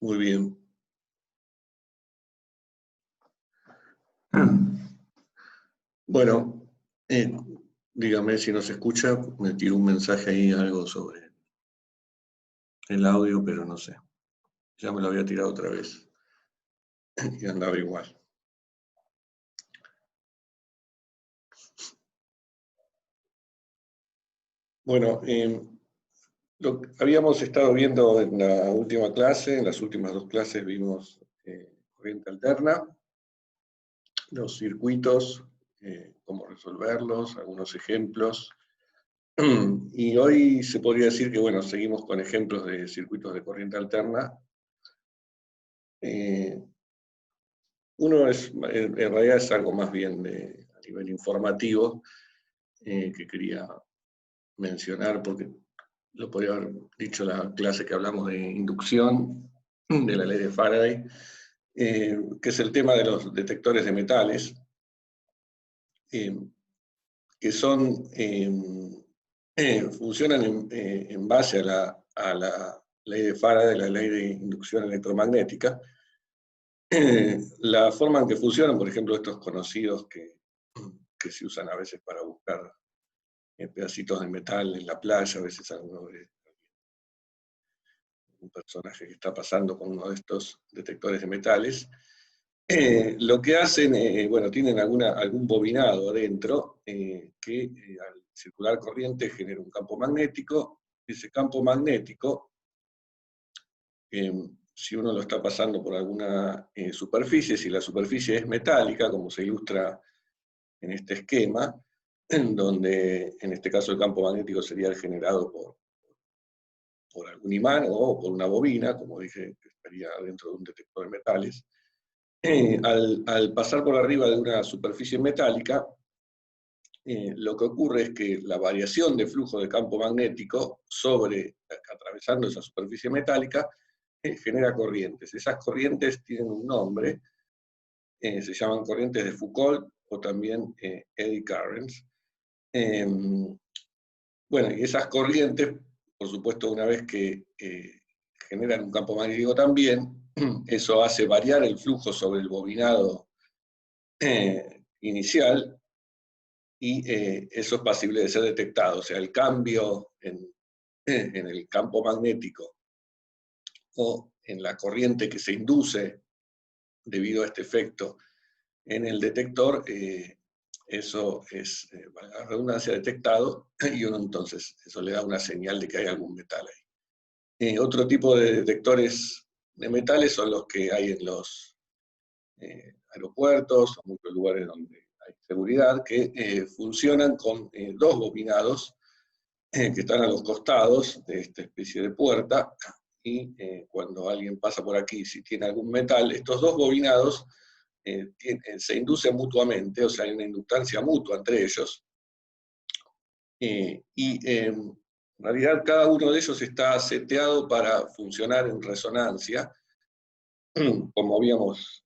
Muy bien. Bueno, dígame si no se escucha, me tiró un mensaje ahí, algo sobre el audio, pero no sé. Ya me lo había tirado otra vez y andaba igual. Bueno, lo que habíamos estado viendo en la última clase, en las últimas dos clases vimos corriente alterna, los circuitos, cómo resolverlos, algunos ejemplos. Y hoy se podría decir que, bueno, seguimos con ejemplos de circuitos de corriente alterna. Uno es, en realidad es algo más bien a nivel informativo, que quería mencionar, porque lo podría haber dicho en la clase que hablamos de inducción, de la ley de Faraday, que es el tema de los detectores de metales, que son, funcionan en base a la ley de Faraday, la ley de inducción electromagnética. La forma en que funcionan, por ejemplo, estos conocidos que se usan a veces para buscar pedacitos de metal en la playa, a veces alguno ve un personaje que está pasando con uno de estos detectores de metales. Lo que hacen, bueno, tienen algún bobinado adentro que al circular corriente genera un campo magnético. Ese campo magnético, si uno lo está pasando por alguna superficie, si la superficie es metálica, como se ilustra en este esquema, donde en este caso el campo magnético sería generado por algún imán o por una bobina, como dije, que estaría dentro de un detector de metales. Al pasar por arriba de una superficie metálica, lo que ocurre es que la variación de flujo de campo magnético atravesando esa superficie metálica, genera corrientes. Esas corrientes tienen un nombre, se llaman corrientes de Foucault o también eddy currents. Bueno, y esas corrientes, por supuesto, una vez que generan un campo magnético también, eso hace variar el flujo sobre el bobinado inicial, y eso es posible de ser detectado. O sea, el cambio en el campo magnético o en la corriente que se induce debido a este efecto en el detector, eso es, valga la redundancia, detectado, y uno entonces, eso le da una señal de que hay algún metal ahí. Otro tipo de detectores de metales son los que hay en los aeropuertos, o muchos lugares donde hay seguridad, que funcionan con dos bobinados que están a los costados de esta especie de puerta, y cuando alguien pasa por aquí, si tiene algún metal, estos dos bobinados se inducen mutuamente, o sea, hay una inductancia mutua entre ellos, y en realidad cada uno de ellos está seteado para funcionar en resonancia, como habíamos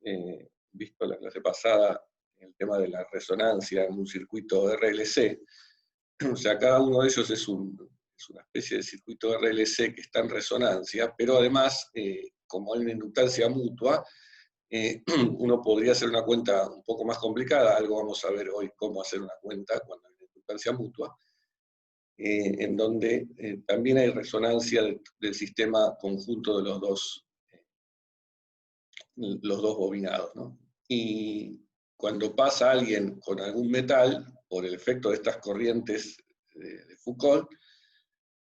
visto la clase pasada, en el tema de la resonancia en un circuito RLC. O sea, cada uno de ellos es una especie de circuito RLC que está en resonancia, pero además, como hay una inductancia mutua, uno podría hacer una cuenta un poco más complicada, algo vamos a ver hoy cómo hacer una cuenta cuando hay una inductancia mutua, en donde también hay resonancia del sistema conjunto de los dos bobinados, ¿no? Y cuando pasa alguien con algún metal, por el efecto de estas corrientes de Foucault,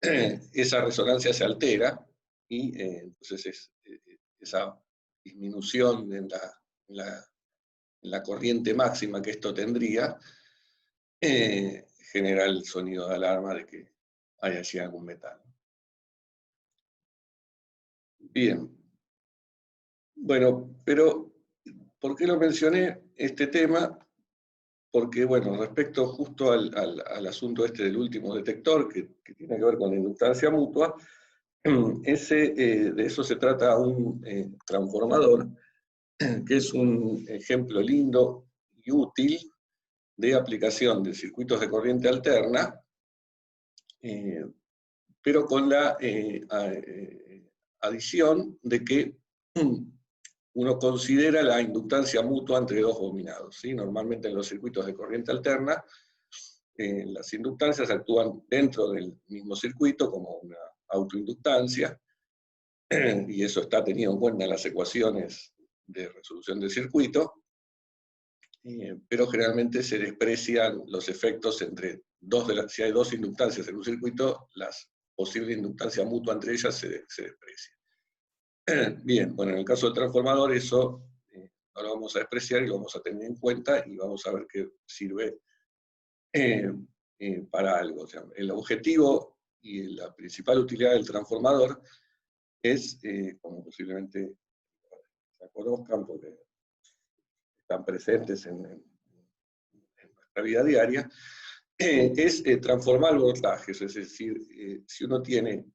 esa resonancia se altera, y entonces esa disminución en la corriente máxima que esto tendría, genera el sonido de alarma de que hay allí algún metal. Bien. Bueno, pero ¿por qué lo mencioné este tema? Porque, bueno, respecto justo al asunto este del último detector, que tiene que ver con la inductancia mutua, de eso se trata un transformador, que es un ejemplo lindo y útil de aplicación de circuitos de corriente alterna, pero con la adición de que uno considera la inductancia mutua entre dos bobinados, ¿sí? Normalmente en los circuitos de corriente alterna, las inductancias actúan dentro del mismo circuito como una autoinductancia, y eso está tenido en cuenta en las ecuaciones de resolución del circuito, pero generalmente se desprecian los efectos entre si hay dos inductancias en un circuito, la posible inductancia mutua entre ellas se desprecia. Bien, bueno, en el caso del transformador eso no lo vamos a despreciar y lo vamos a tener en cuenta y vamos a ver que sirve para algo. O sea, el objetivo y la principal utilidad del transformador es, como posiblemente se conozcan porque están presentes en nuestra vida diaria, es transformar voltajes, es decir, si uno tiene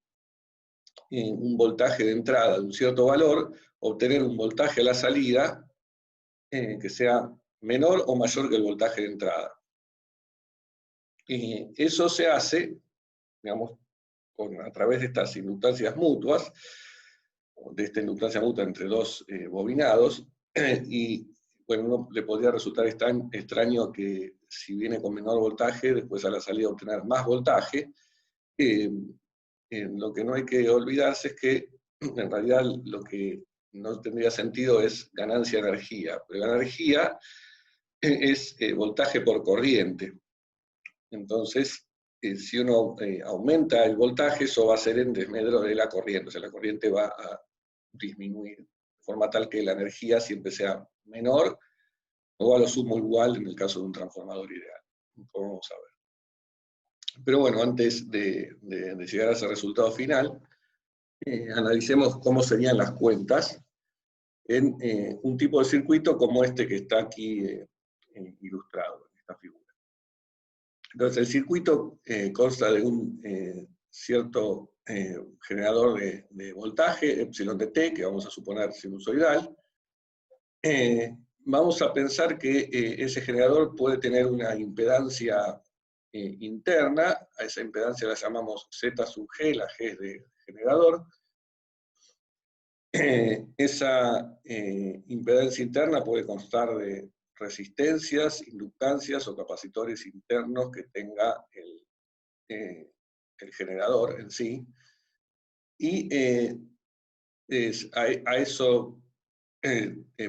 un voltaje de entrada de un cierto valor, obtener un voltaje a la salida que sea menor o mayor que el voltaje de entrada. Eso se hace, digamos, a través de estas inductancias mutuas, de esta inductancia mutua entre dos bobinados, y bueno, uno le podría resultar extraño que si viene con menor voltaje, después a la salida obtener más voltaje. Lo que no hay que olvidarse es que en realidad lo que no tendría sentido es ganancia de energía, pero la energía es voltaje por corriente. Entonces, si uno aumenta el voltaje, eso va a ser en desmedro de la corriente, o sea, la corriente va a disminuir, de forma tal que la energía siempre sea menor, o a lo sumo igual en el caso de un transformador ideal. Vamos a ver. Pero bueno, antes de llegar a ese resultado final, analicemos cómo serían las cuentas en un tipo de circuito como este que está aquí ilustrado en esta figura. Entonces, el circuito consta de un cierto generador de voltaje, epsilon de t, que vamos a suponer sinusoidal. Vamos a pensar que ese generador puede tener una impedancia interna, a esa impedancia la llamamos Z sub G, la G es de generador. Esa impedancia interna puede constar de resistencias, inductancias o capacitores internos que tenga el generador en sí. Y a eso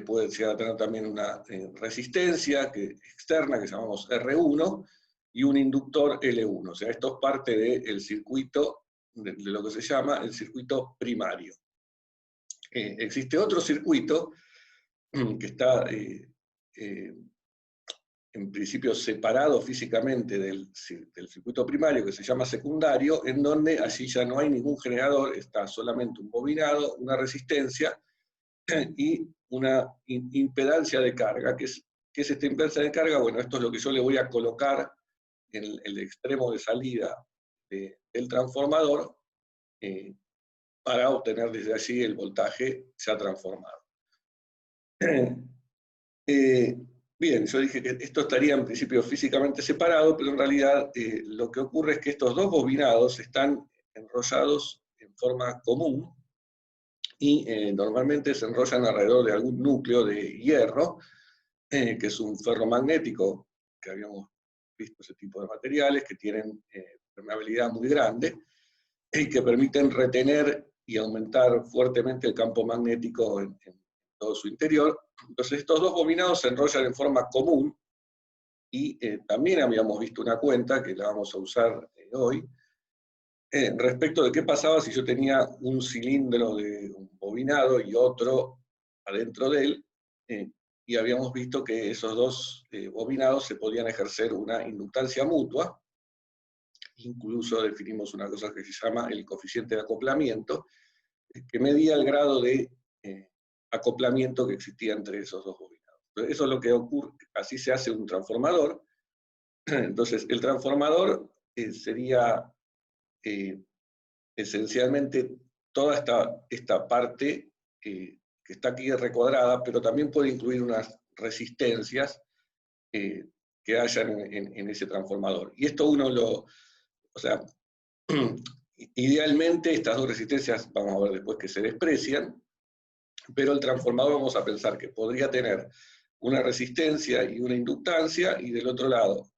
puede llegar a tener también una resistencia externa que llamamos R1 y un inductor L1. O sea, esto es parte del circuito, de lo que se llama el circuito primario. Existe otro circuito que está en principio separado físicamente del circuito primario, que se llama secundario, en donde allí ya no hay ningún generador, está solamente un bobinado, una resistencia y una impedancia de carga. ¿Qué es esta impedancia de carga? Bueno, esto es lo que yo le voy a colocar en el extremo de salida del transformador para obtener desde allí el voltaje ya transformado. Bien, yo dije que esto estaría en principio físicamente separado, pero en realidad lo que ocurre es que estos dos bobinados están enrollados en forma común y normalmente se enrollan alrededor de algún núcleo de hierro, que es un ferromagnético, que habíamos visto ese tipo de materiales, que tienen permeabilidad muy grande y que permiten retener y aumentar fuertemente el campo magnético en todo su interior. Entonces estos dos bobinados se enrollan en forma común y también habíamos visto una cuenta que la vamos a usar hoy respecto de qué pasaba si yo tenía un cilindro de un bobinado y otro adentro de él, y habíamos visto que esos dos bobinados se podían ejercer una inductancia mutua. Incluso definimos una cosa que se llama el coeficiente de acoplamiento, que medía el grado de acoplamiento que existía entre esos dos bobinados. Eso es lo que ocurre, así se hace un transformador. Entonces, el transformador sería esencialmente toda esta parte que está aquí recuadrada, pero también puede incluir unas resistencias que hayan en ese transformador. Y esto o sea, idealmente estas dos resistencias, vamos a ver después que se desprecian, pero el transformador vamos a pensar que podría tener una resistencia y una inductancia, y del otro lado,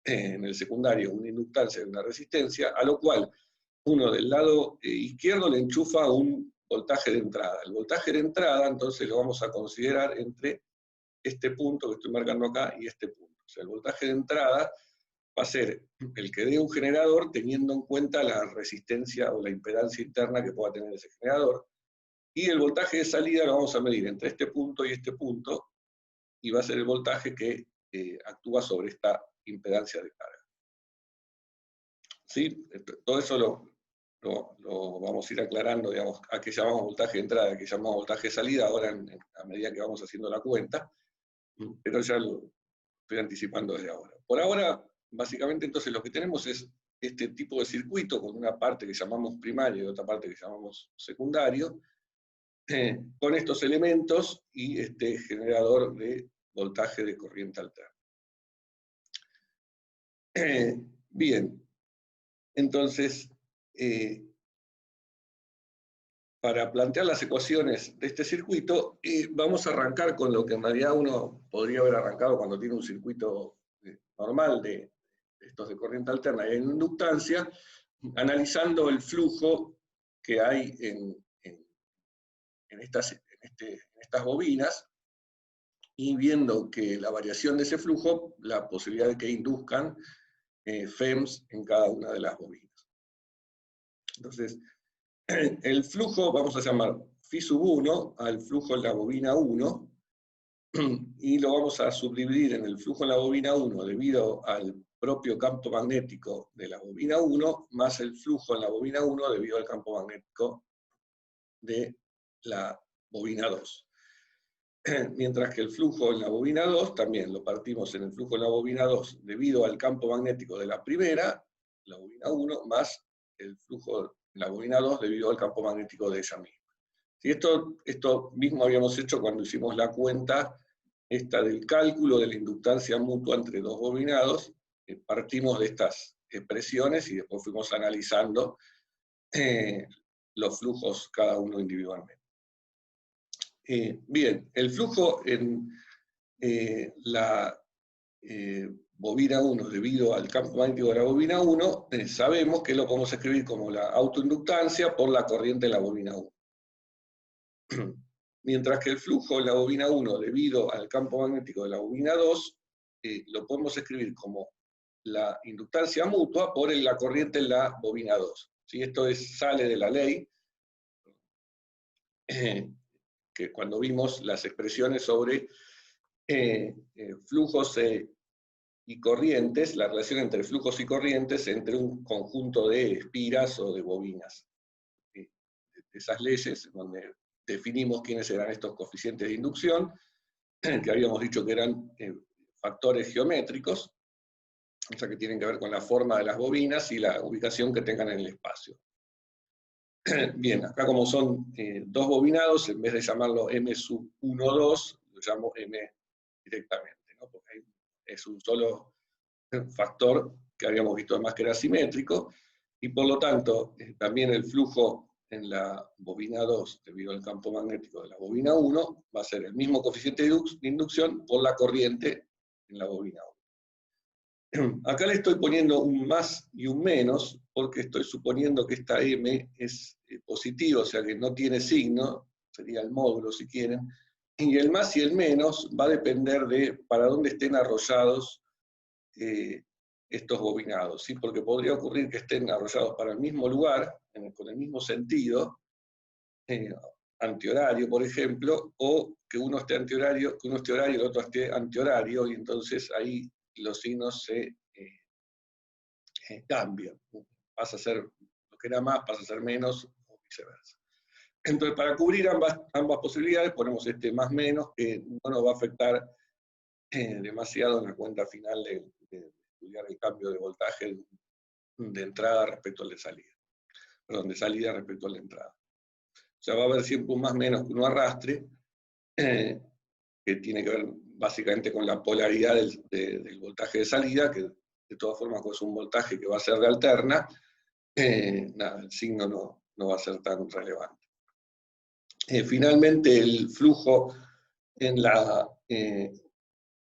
en el secundario, una inductancia y una resistencia, a lo cual uno del lado izquierdo le enchufa un voltaje de entrada. El voltaje de entrada, entonces, lo vamos a considerar entre este punto que estoy marcando acá y este punto. O sea, el voltaje de entrada va a ser el que dé un generador teniendo en cuenta la resistencia o la impedancia interna que pueda tener ese generador, y el voltaje de salida lo vamos a medir entre este punto y este punto, y va a ser el voltaje que actúa sobre esta impedancia de carga. ¿Sí? Todo eso lo vamos a ir aclarando, digamos, a qué llamamos voltaje de entrada, a qué llamamos voltaje de salida, ahora a medida que vamos haciendo la cuenta, pero ya lo estoy anticipando desde ahora. Por ahora, básicamente, entonces, lo que tenemos es este tipo de circuito, con una parte que llamamos primario y otra parte que llamamos secundario, con estos elementos y este generador de voltaje de corriente alterna. Bien, entonces, para plantear las ecuaciones de este circuito, vamos a arrancar con lo que en realidad uno podría haber arrancado cuando tiene un circuito normal de estos de corriente alterna y en inductancia, analizando el flujo que hay en estas bobinas, y viendo que la variación de ese flujo, la posibilidad de que induzcan FEMS en cada una de las bobinas. Entonces, el flujo vamos a llamar Φ sub 1 al flujo en la bobina 1, y lo vamos a subdividir en el flujo en la bobina 1 debido al propio campo magnético de la bobina 1, más el flujo en la bobina 1 debido al campo magnético de la bobina 2. Mientras que el flujo en la bobina 2 también lo partimos en el flujo en la bobina 2 debido al campo magnético de la primera, la bobina 1, más el flujo en la bobina 2 debido al campo magnético de ella misma. Y esto mismo habíamos hecho cuando hicimos la cuenta esta del cálculo de la inductancia mutua entre dos bobinados. Partimos de estas expresiones y después fuimos analizando los flujos cada uno individualmente. Bien, el flujo en la bobina 1 debido al campo magnético de la bobina 1, sabemos que lo podemos escribir como la autoinductancia por la corriente de la bobina 1. Mientras que el flujo en la bobina 1 debido al campo magnético de la bobina 2, lo podemos escribir como la inductancia mutua por la corriente en la bobina 2. ¿Sí? Esto sale de la ley, que cuando vimos las expresiones sobre flujos y corrientes, la relación entre flujos y corrientes entre un conjunto de espiras o de bobinas. Esas leyes donde definimos quiénes eran estos coeficientes de inducción, que habíamos dicho que eran factores geométricos, o sea que tienen que ver con la forma de las bobinas y la ubicación que tengan en el espacio. Bien, acá como son dos bobinados, en vez de llamarlo M sub 1, 2, lo llamo M directamente, ¿no? Porque es un solo factor que habíamos visto además que era simétrico, y por lo tanto también el flujo en la bobina 2 debido al campo magnético de la bobina 1 va a ser el mismo coeficiente de inducción por la corriente en la bobina 1. Acá le estoy poniendo un más y un menos porque estoy suponiendo que esta M es positiva, o sea que no tiene signo, sería el módulo si quieren, y el más y el menos va a depender de para dónde estén arrollados estos bobinados, ¿sí? Porque podría ocurrir que estén arrollados para el mismo lugar, con el mismo sentido, antihorario, por ejemplo, o que uno esté antihorario, que uno esté horario y el otro esté antihorario, y entonces ahí los signos se cambian. Pasa a ser lo que era más, pasa a ser menos, o viceversa. Entonces, para cubrir ambas posibilidades, ponemos este más menos, que no nos va a afectar demasiado en la cuenta final de estudiar el cambio de voltaje de entrada respecto al de salida. Perdón, de salida respecto al de entrada. O sea, va a haber siempre un más menos que un arrastre, que tiene que ver básicamente con la polaridad del voltaje de salida, que de todas formas es un voltaje que va a ser de alterna, nada, el signo no va a ser tan relevante. Finalmente, el flujo en la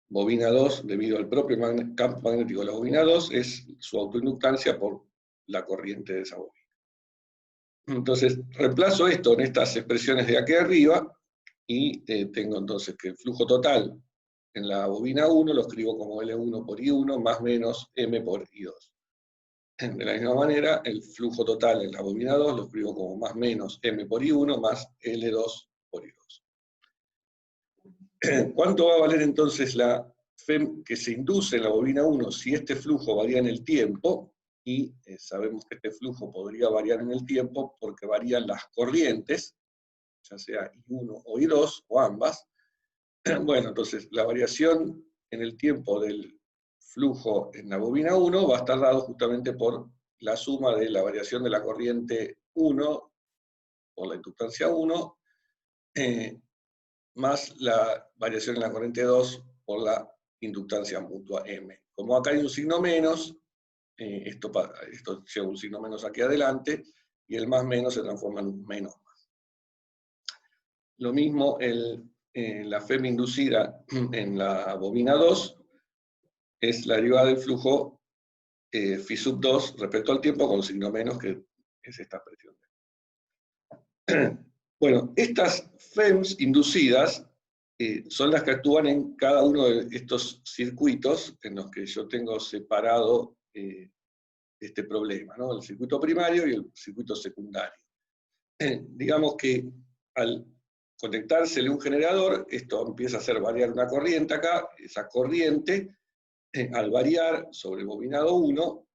bobina 2, debido al propio campo magnético de la bobina 2, es su autoinductancia por la corriente de esa bobina. Entonces, reemplazo esto en estas expresiones de aquí arriba, y tengo entonces que el flujo total en la bobina 1 lo escribo como L1 por I1 más menos M por I2. De la misma manera, el flujo total en la bobina 2 lo escribo como más menos M por I1 más L2 por I2. ¿Cuánto va a valer entonces la FEM que se induce en la bobina 1 si este flujo varía en el tiempo? Y sabemos que este flujo podría variar en el tiempo porque varían las corrientes, ya sea I1 o I2, o ambas. Bueno, entonces la variación en el tiempo del flujo en la bobina 1 va a estar dado justamente por la suma de la variación de la corriente 1 por la inductancia 1, más la variación en la corriente 2 por la inductancia mutua M. Como acá hay un signo menos, esto lleva un signo menos aquí adelante, y el más menos se transforma en un menos más. Lo mismo la FEM inducida en la bobina 2 es la derivada del flujo phi sub 2 respecto al tiempo con signo menos, que es esta expresión. Bueno, estas FEMs inducidas son las que actúan en cada uno de estos circuitos en los que yo tengo separado este problema, ¿no? El circuito primario y el circuito secundario. Digamos que al conectársele un generador, esto empieza a hacer variar una corriente acá, esa corriente, al variar sobre el bobinado 1,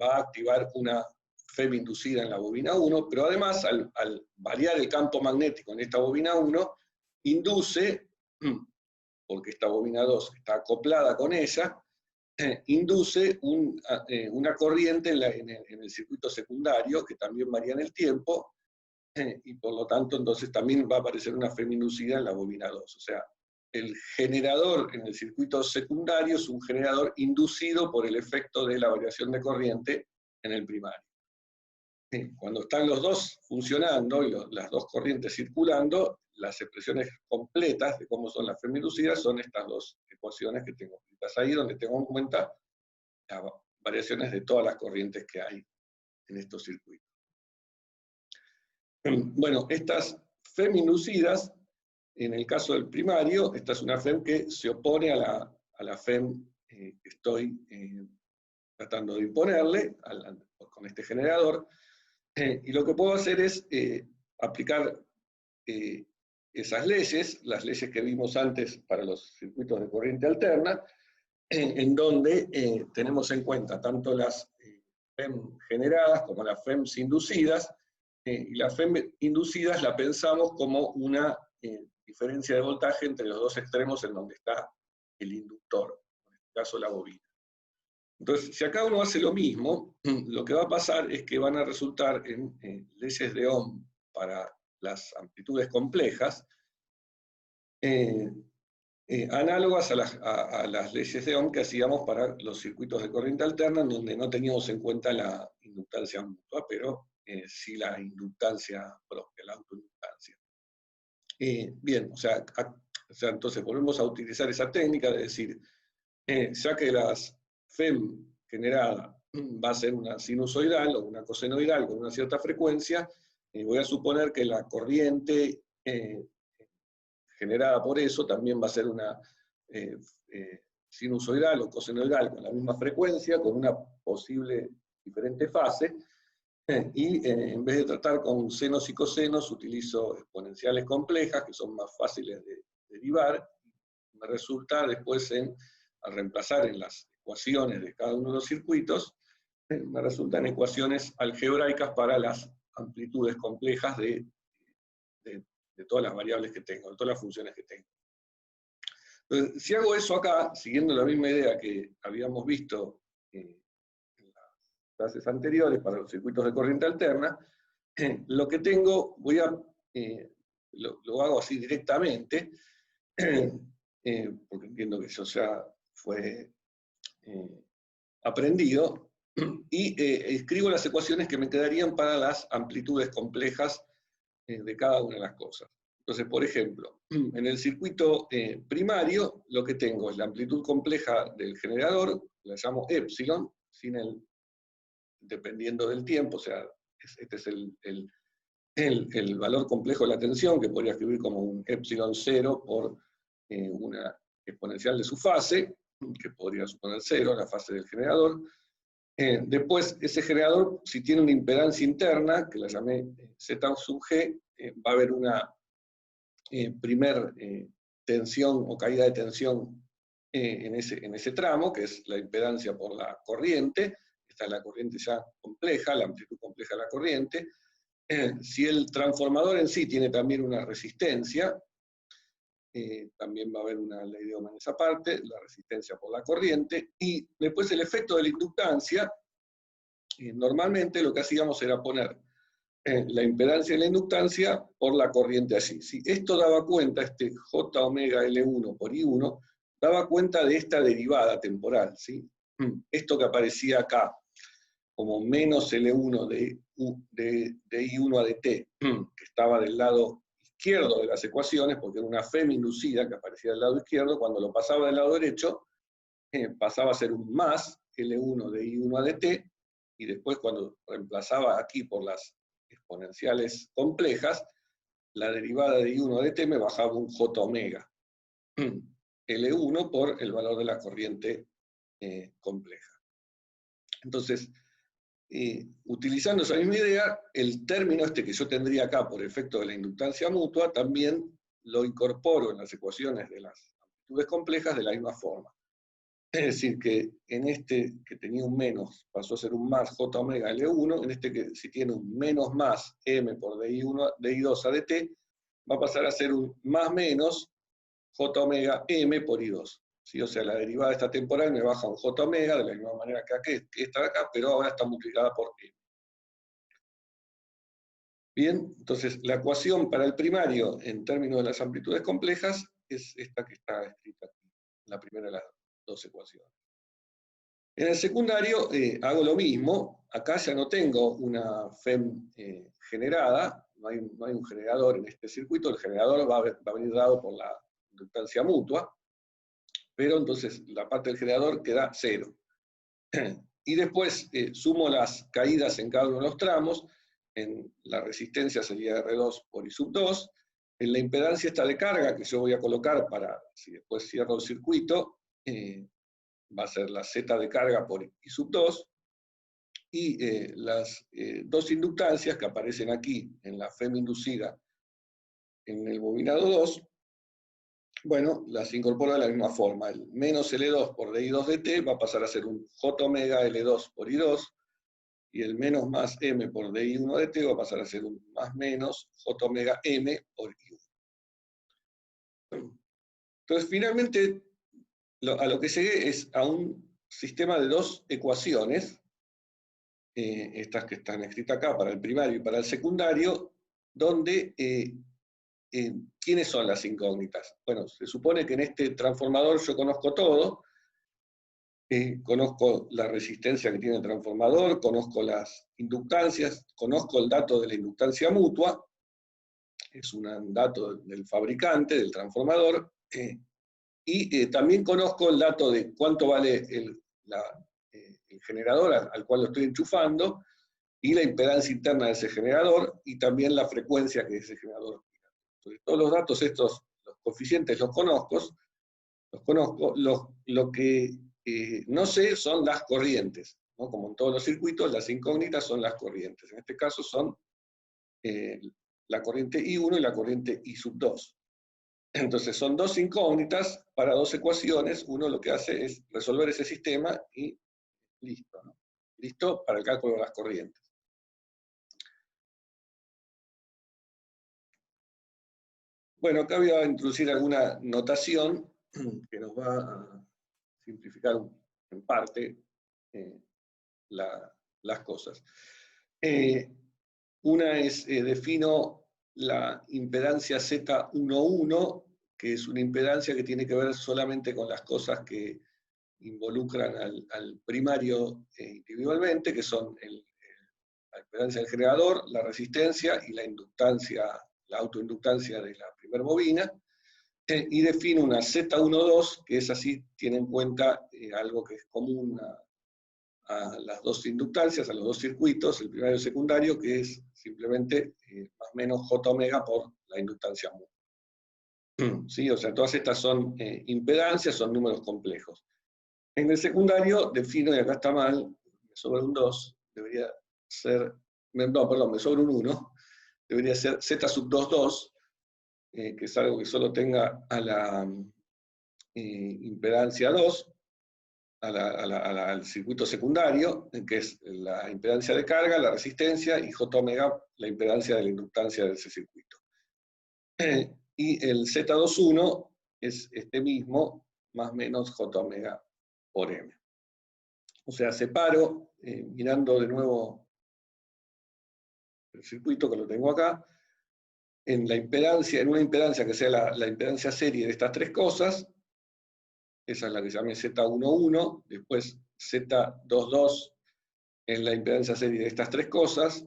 va a activar una FEM inducida en la bobina 1, pero además, al variar el campo magnético en esta bobina 1, induce, porque esta bobina 2 está acoplada con ella, induce una corriente en el circuito secundario, que también varía en el tiempo, y por lo tanto entonces también va a aparecer una FEM inducida en la bobina 2. O sea, el generador en el circuito secundario es un generador inducido por el efecto de la variación de corriente en el primario. Cuando están los dos funcionando y las dos corrientes circulando, las expresiones completas de cómo son las FEM inducidas son estas dos ecuaciones que tengo escritas ahí, donde tengo en cuenta las variaciones de todas las corrientes que hay en estos circuitos. Bueno, estas FEM inducidas, en el caso del primario, esta es una FEM que se opone a la FEM que estoy tratando de imponerle con este generador, y lo que puedo hacer es aplicar esas leyes, las leyes que vimos antes para los circuitos de corriente alterna, en donde tenemos en cuenta tanto las FEM generadas como las FEMs inducidas, y las FEM inducidas la pensamos como una diferencia de voltaje entre los dos extremos en donde está el inductor, en este caso la bobina. Entonces, si acá uno hace lo mismo, lo que va a pasar es que van a resultar en leyes de Ohm para las amplitudes complejas, análogas a las leyes de Ohm que hacíamos para los circuitos de corriente alterna, en donde no teníamos en cuenta la inductancia mutua, pero sí la inductancia propia, la autoinductancia. Bien, o sea, entonces volvemos a utilizar esa técnica de decir, ya que las FEM generada va a ser una sinusoidal o una cosenoidal con una cierta frecuencia, voy a suponer que la corriente generada por eso también va a ser una sinusoidal o cosenoidal con la misma frecuencia, con una posible diferente fase, y en vez de tratar con senos y cosenos, utilizo exponenciales complejas, que son más fáciles de derivar. Me resulta después, al reemplazar en las ecuaciones de cada uno de los circuitos, me resultan ecuaciones algebraicas para las amplitudes complejas de todas las variables que tengo, de todas las funciones que tengo. Entonces, si hago eso acá, siguiendo la misma idea que habíamos visto en las clases anteriores para los circuitos de corriente alterna, lo que tengo, lo hago así directamente, porque entiendo que eso ya fue aprendido, y escribo las ecuaciones que me quedarían para las amplitudes complejas de cada una de las cosas. Entonces, por ejemplo, en el circuito primario, lo que tengo es la amplitud compleja del generador, la llamo epsilon, dependiendo del tiempo, o sea, este es el valor complejo de la tensión, que podría escribir como un epsilon 0 por una exponencial de su fase, que podría suponer 0, la fase del generador. Después, ese generador, si tiene una impedancia interna, que la llamé Z sub G, va a haber una primer tensión o caída de tensión en ese tramo, que es la impedancia por la corriente. Esta es la corriente ya compleja, la amplitud compleja de la corriente. Si el transformador en sí tiene también una resistencia, también va a haber una ley de Ohm en esa parte, la resistencia por la corriente, y después el efecto de la inductancia. Normalmente lo que hacíamos era poner la impedancia y la inductancia por la corriente allí. ¿Sí? Esto daba cuenta, este J omega L1 por I1, daba cuenta de esta derivada temporal. ¿Sí? Esto que aparecía acá, como menos L1 de I1 a dt, que estaba del lado izquierdo de las ecuaciones, porque era una FEM inducida que aparecía del lado izquierdo, cuando lo pasaba del lado derecho, pasaba a ser un más L1 de I1 a dt, y después cuando reemplazaba aquí por las exponenciales complejas, la derivada de I1 a dt me bajaba un J omega. L1 por el valor de la corriente compleja. Entonces, utilizando esa misma idea, el término este que yo tendría acá por efecto de la inductancia mutua, también lo incorporo en las ecuaciones de las amplitudes complejas de la misma forma. Es decir, que en este que tenía un menos pasó a ser un más J omega L1, en este que si tiene un menos más M por DI2 a dt, va a pasar a ser un más menos J omega M por I2. ¿Sí? O sea, la derivada de esta temporal me baja un J omega, de la misma manera que esta de acá, pero ahora está multiplicada por M. Bien, entonces la ecuación para el primario en términos de las amplitudes complejas es esta que está escrita aquí, la primera de las dos ecuaciones. En el secundario hago lo mismo, acá ya no tengo una FEM generada, no hay un generador en este circuito, el generador va a venir dado por la inductancia mutua, pero entonces la parte del generador queda 0. Y después sumo las caídas en cada uno de los tramos, en la resistencia sería R2 por I sub 2, en la impedancia esta de carga que yo voy a colocar para, si después cierro el circuito, va a ser la Z de carga por I sub 2, y las dos inductancias que aparecen aquí en la FEM inducida en el bobinado 2, bueno, las incorporo de la misma forma. El menos L2 por DI2 dt va a pasar a ser un J omega L2 por I2, y el menos más M por DI1 dt va a pasar a ser un más menos J omega M por I1. Entonces, finalmente, a lo que llegué es a un sistema de dos ecuaciones, estas que están escritas acá para el primario y para el secundario, donde ¿quiénes son las incógnitas? Bueno, se supone que en este transformador yo conozco todo, conozco la resistencia que tiene el transformador, conozco las inductancias, conozco el dato de la inductancia mutua, es un dato del fabricante, del transformador, y también conozco el dato de cuánto vale el generador al cual lo estoy enchufando, y la impedancia interna de ese generador, y también la frecuencia que ese generador tiene. Entonces, todos los datos estos, los coeficientes los conozco, lo que no sé son las corrientes, ¿no? Como en todos los circuitos, las incógnitas son las corrientes. En este caso son la corriente I1 y la corriente I sub 2. Entonces son dos incógnitas para dos ecuaciones, uno lo que hace es resolver ese sistema y listo, ¿no? Listo para el cálculo de las corrientes. Bueno, acá voy a introducir alguna notación que nos va a simplificar en parte las cosas. Una es, defino la impedancia Z11, que es una impedancia que tiene que ver solamente con las cosas que involucran al primario individualmente, que son la impedancia del generador, la resistencia y la inductancia, la autoinductancia de la primera bobina, y define una Z12, que es así, tiene en cuenta algo que es común a las dos inductancias, a los dos circuitos, el primario y el secundario, que es simplemente más o menos J omega por la inductancia mu. ¿Sí? O sea, todas estas son impedancias, son números complejos. En el secundario defino, y acá está mal, me sobra un 2, debería ser, no, perdón, me sobra un 1, debería ser Z sub 2,2, que es algo que solo tenga a la impedancia 2, al circuito secundario, que es la impedancia de carga, la resistencia, y J omega, la impedancia de la inductancia de ese circuito. Y el Z21 es este mismo, más o menos J omega por M. O sea, separo, mirando de nuevo el circuito que lo tengo acá, en una impedancia que sea la impedancia serie de estas tres cosas, esa es la que llamé Z11, después Z22 es la impedancia serie de estas tres cosas,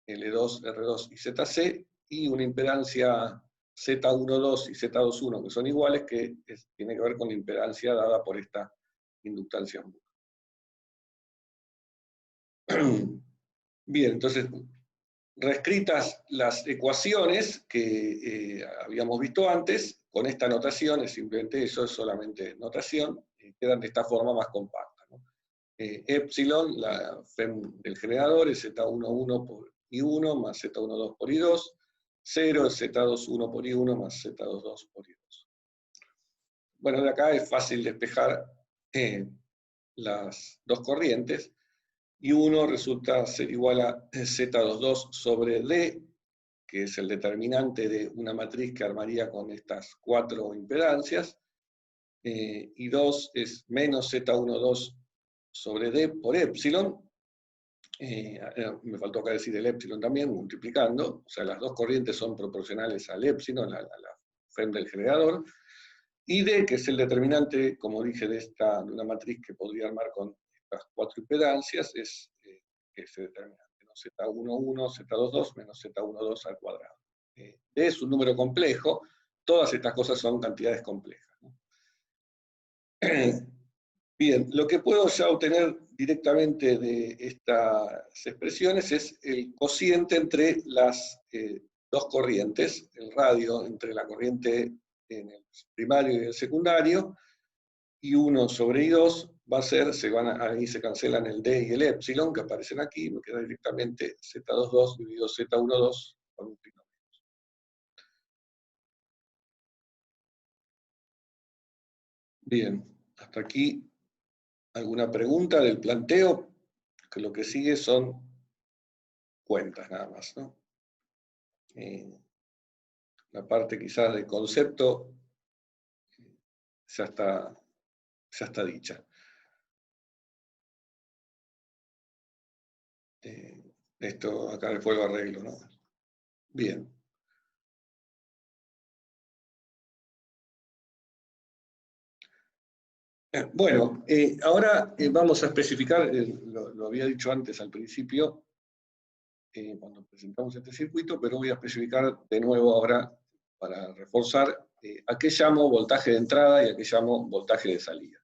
L2, R2 y ZC, y una impedancia Z12 y Z21 que son iguales, que tiene que ver con la impedancia dada por esta inductancia. Bien, entonces, reescritas las ecuaciones que habíamos visto antes, con esta notación, es simplemente eso, es solamente notación, quedan de esta forma más compacta, ¿no? Epsilon, la FEM del generador, es Z11 por I1 más Z12 por I2, 0 es Z21 por I1 más Z22 por I2. Bueno, de acá es fácil despejar las dos corrientes, y 1 resulta ser igual a Z22 sobre D, que es el determinante de una matriz que armaría con estas cuatro impedancias, y 2 es menos Z12 sobre D por epsilon, me faltó acá decir el epsilon también, multiplicando, o sea, las dos corrientes son proporcionales al epsilon, a la FEM del generador, y D, que es el determinante, como dije, de una matriz que podría armar con estas cuatro impedancias, es ese determinante, ¿no? Z11, Z22 menos Z12 al cuadrado. D es un número complejo, todas estas cosas son cantidades complejas, ¿no? Bien, lo que puedo ya obtener directamente de estas expresiones es el cociente entre las dos corrientes, el radio entre la corriente en el primario y el secundario, y 1 sobre I2 va a ser, ahí se cancelan el D y el epsilon que aparecen aquí, me queda directamente Z22 dividido Z12 con un trinomio. Bien, hasta aquí alguna pregunta del planteo, que lo que sigue son cuentas nada más, ¿no? La parte quizás de concepto ya está dicha. Esto acá después lo arreglo, ¿no? Bien. Bueno, ahora vamos a especificar, lo había dicho antes al principio, cuando presentamos este circuito, pero voy a especificar de nuevo ahora para reforzar a qué llamo voltaje de entrada y a qué llamo voltaje de salida.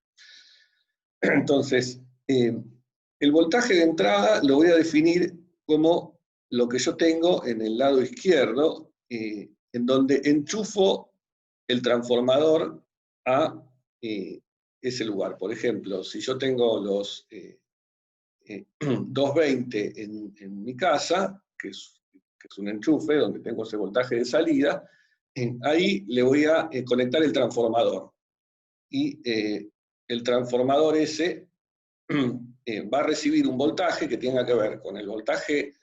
Entonces, el voltaje de entrada lo voy a definir como lo que yo tengo en el lado izquierdo, en donde enchufo el transformador a ese lugar. Por ejemplo, si yo tengo los 220 en mi casa, que es un enchufe donde tengo ese voltaje de salida, ahí le voy a conectar el transformador. Y el transformador ese va a recibir un voltaje que tenga que ver con el voltaje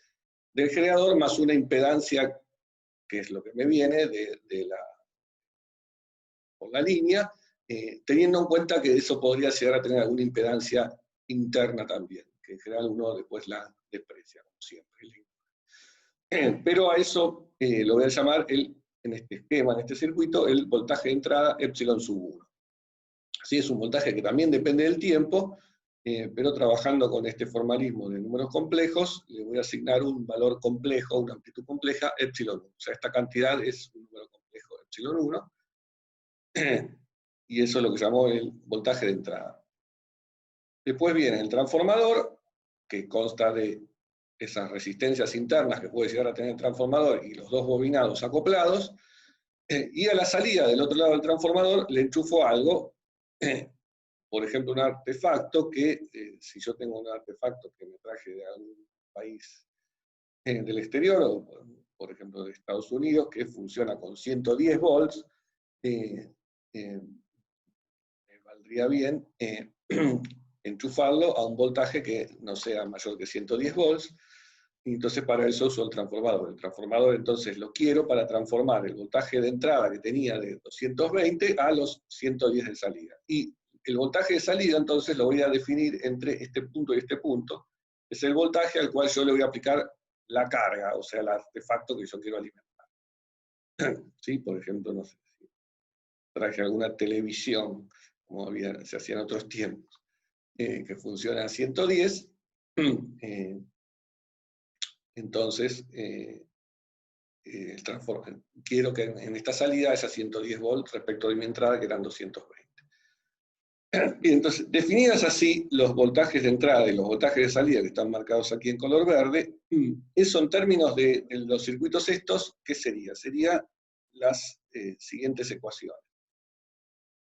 del generador más una impedancia, que es lo que me viene por la línea, teniendo en cuenta que eso podría llegar a tener alguna impedancia interna también, que en general uno después la desprecia, como siempre. Pero a eso lo voy a llamar, en este esquema, en este circuito, el voltaje de entrada epsilon sub 1. Así es un voltaje que también depende del tiempo, pero trabajando con este formalismo de números complejos, le voy a asignar un valor complejo, una amplitud compleja, epsilon 1. O sea, esta cantidad es un número complejo, epsilon 1, y eso es lo que llamó el voltaje de entrada. Después viene el transformador, que consta de esas resistencias internas que puede llegar a tener el transformador y los dos bobinados acoplados, y a la salida del otro lado del transformador le enchufo algo, por ejemplo un artefacto que, si yo tengo un artefacto que me traje de algún país del exterior, o por ejemplo de Estados Unidos, que funciona con 110 volts, me valdría bien enchufarlo a un voltaje que no sea mayor que 110 volts, y entonces para eso uso el transformador. El transformador entonces lo quiero para transformar el voltaje de entrada que tenía de 220 a los 110 de salida. Y el voltaje de salida entonces lo voy a definir entre este punto y este punto. Es el voltaje al cual yo le voy a aplicar la carga, o sea, el artefacto que yo quiero alimentar. ¿Sí? Por ejemplo, no sé, si traje alguna televisión, como se hacía en otros tiempos, que funciona a 110, entonces quiero que en esta salida haya 110 volts respecto de mi entrada, que eran 220. Y entonces, definidas así los voltajes de entrada y los voltajes de salida, que están marcados aquí en color verde, eso en términos de los circuitos estos, ¿qué sería? Serían las siguientes ecuaciones.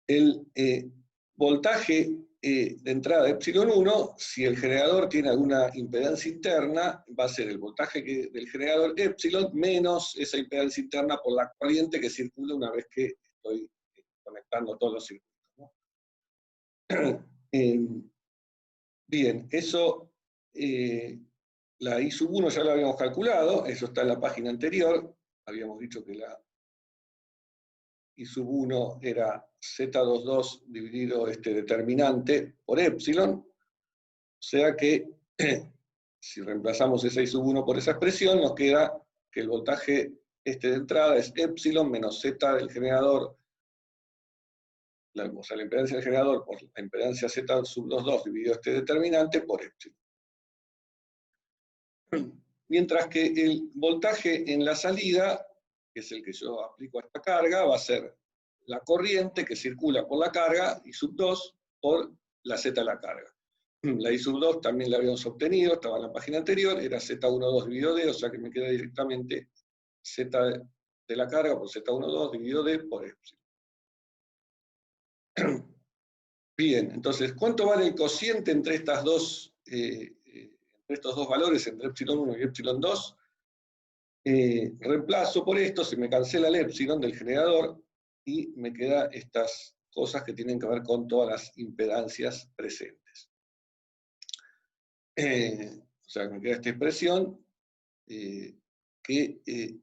El voltaje de entrada de epsilon 1, si el generador tiene alguna impedancia interna, va a ser el voltaje del generador epsilon menos esa impedancia interna por la corriente que circula una vez que estoy conectando todos los circuitos, ¿no? Bien, eso, la I sub 1 ya lo habíamos calculado, eso está en la página anterior, habíamos dicho que la I sub 1 era Z22 dividido este determinante por epsilon, o sea que si reemplazamos esa I sub 1 por esa expresión, nos queda que el voltaje este de entrada es epsilon menos Z del generador, o sea, la impedancia del generador por la impedancia Z sub 22 dividido este determinante por epsilon. Mientras que el voltaje en la salida, que es el que yo aplico a esta carga, va a ser la corriente que circula por la carga, I sub 2, por la Z de la carga. La I sub 2 también la habíamos obtenido, estaba en la página anterior, era Z12 dividido D, o sea que me queda directamente Z de la carga por Z12 dividido D por epsilon. Bien, entonces, ¿cuánto vale el cociente entre estos dos valores, entre epsilon 1 y epsilon 2? Reemplazo por esto, se me cancela el epsilon del generador y me quedan estas cosas que tienen que ver con todas las impedancias presentes. O sea, me queda esta expresión que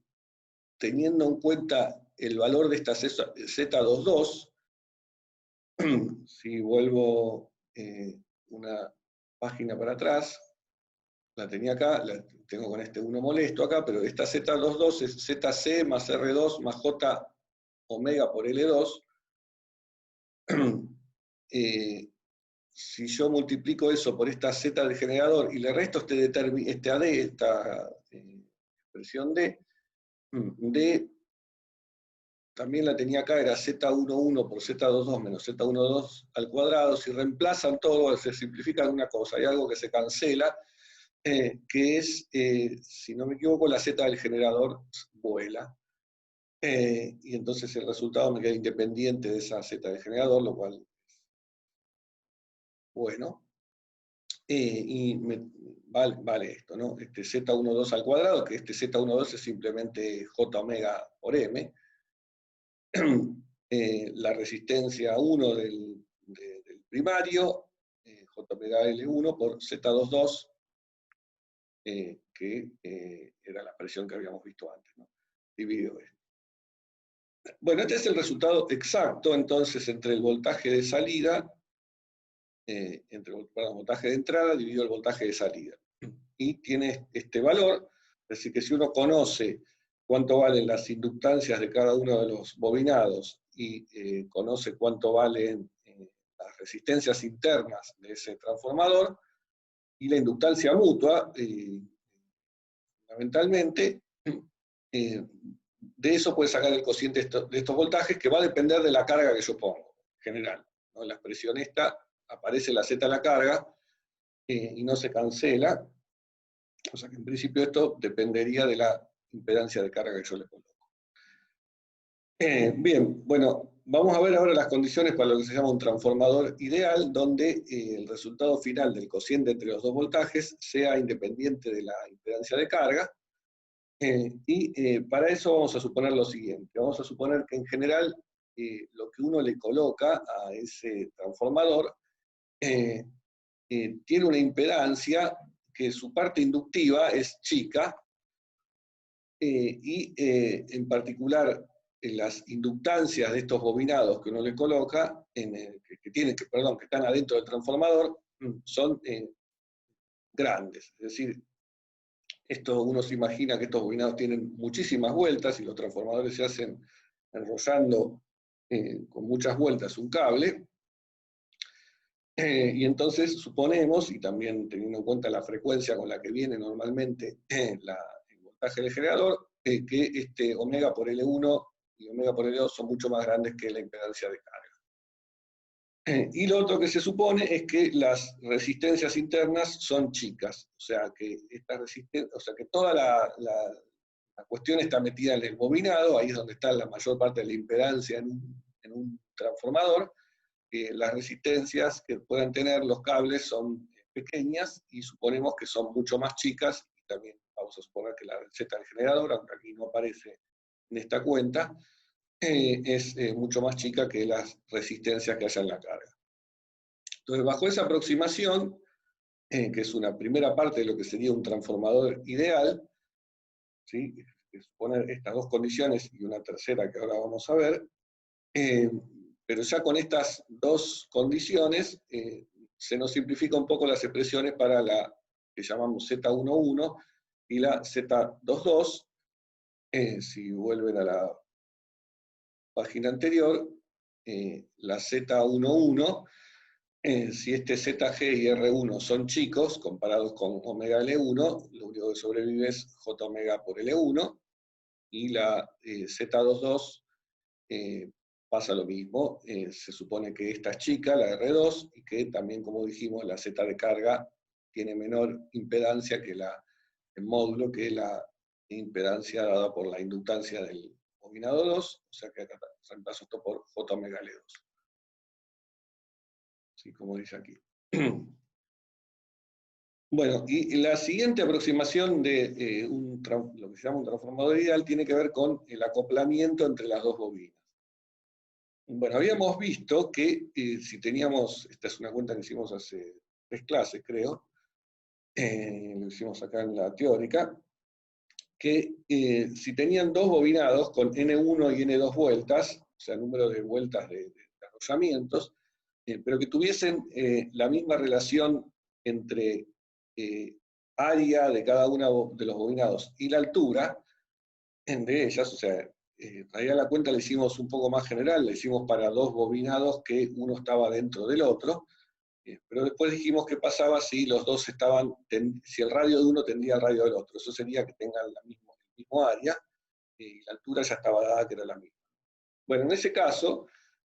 teniendo en cuenta el valor de esta Z22, si vuelvo una página para atrás, la tenía acá, la tengo con este 1 molesto acá, pero esta Z22 es ZC más R2 más J omega por L2. Si yo multiplico eso por esta Z del generador y le resto este AD, esta expresión D, D también la tenía acá, era Z11 por Z22 menos Z12 al cuadrado. Si reemplazan todo, se simplifica una cosa, hay algo que se cancela, que es, si no me equivoco, la Z del generador vuela. Y entonces el resultado me queda independiente de esa Z del generador, lo cual es bueno. Y vale esto, ¿no? Este Z12 al cuadrado, que este Z12 es simplemente J omega por M. La resistencia 1 del primario, J omega L1 por Z22, que era la expresión que habíamos visto antes, ¿no? Dividido esto. Bueno, este es el resultado exacto, entonces, entre el voltaje de salida, entre el voltaje de entrada dividido el voltaje de salida. Y tiene este valor, es decir, que si uno conoce cuánto valen las inductancias de cada uno de los bobinados y conoce cuánto valen las resistencias internas de ese transformador y la inductancia mutua, fundamentalmente, de eso puede sacar el cociente de estos voltajes, que va a depender de la carga que yo pongo, en general, ¿no? En la expresión esta aparece la Z a la carga, y no se cancela, o sea que en principio esto dependería de la impedancia de carga que yo le coloco. Bien, bueno, vamos a ver ahora las condiciones para lo que se llama un transformador ideal, donde el resultado final del cociente entre los dos voltajes sea independiente de la impedancia de carga, y para eso vamos a suponer lo siguiente. Vamos a suponer que en general lo que uno le coloca a ese transformador tiene una impedancia que su parte inductiva es chica, y en particular las inductancias de estos bobinados que uno le coloca, que están adentro del transformador, son grandes. Es decir, esto uno se imagina que estos bobinados tienen muchísimas vueltas y los transformadores se hacen enrollando con muchas vueltas un cable. Y entonces suponemos, y también teniendo en cuenta la frecuencia con la que viene normalmente el voltaje del generador, que este omega por L1 y omega por L2 son mucho más grandes que la impedancia de carga. Y lo otro que se supone es que las resistencias internas son chicas, o sea que toda la cuestión está metida en el bobinado, ahí es donde está la mayor parte de la impedancia en un transformador. Las resistencias que puedan tener los cables son pequeñas y suponemos que son mucho más chicas, y también vamos a suponer que la Z del generador, aunque aquí no aparece en esta cuenta, es mucho más chica que las resistencias que haya en la carga. Entonces, bajo esa aproximación, que es una primera parte de lo que sería un transformador ideal, ¿sí? Suponer estas dos condiciones y una tercera que ahora vamos a ver, pero ya con estas dos condiciones se nos simplifica un poco las expresiones para la que llamamos Z11 y la Z22. Si vuelven a la página anterior, la Z11, si este ZG y R1 son chicos comparados con omega L1, lo único que sobrevive es J omega por L1, y la Z22 pasa lo mismo, se supone que esta es chica, la R2, y que también, como dijimos, la Z de carga tiene menor impedancia que el módulo, que la impedancia dada por la inductancia del bobinado 2, o sea que acá reemplazo esto por J omega L2. Así como dice aquí. Bueno, y la siguiente aproximación de lo que se llama un transformador ideal tiene que ver con el acoplamiento entre las dos bobinas. Bueno, habíamos visto que si teníamos, esta es una cuenta que hicimos hace 3 clases, creo, lo hicimos acá en la teórica, que si tenían dos bobinados con N1 y N2 vueltas, o sea, número de vueltas de arrollamientos, pero que tuviesen la misma relación entre área de cada uno de los bobinados y la altura de ellas, o sea, en realidad la cuenta la hicimos un poco más general, la hicimos para dos bobinados que uno estaba dentro del otro, pero después dijimos qué pasaba si los dos estaban, si el radio de uno tendría el radio del otro. Eso sería que tengan el mismo área, y la altura ya estaba dada que era la misma. Bueno, en ese caso,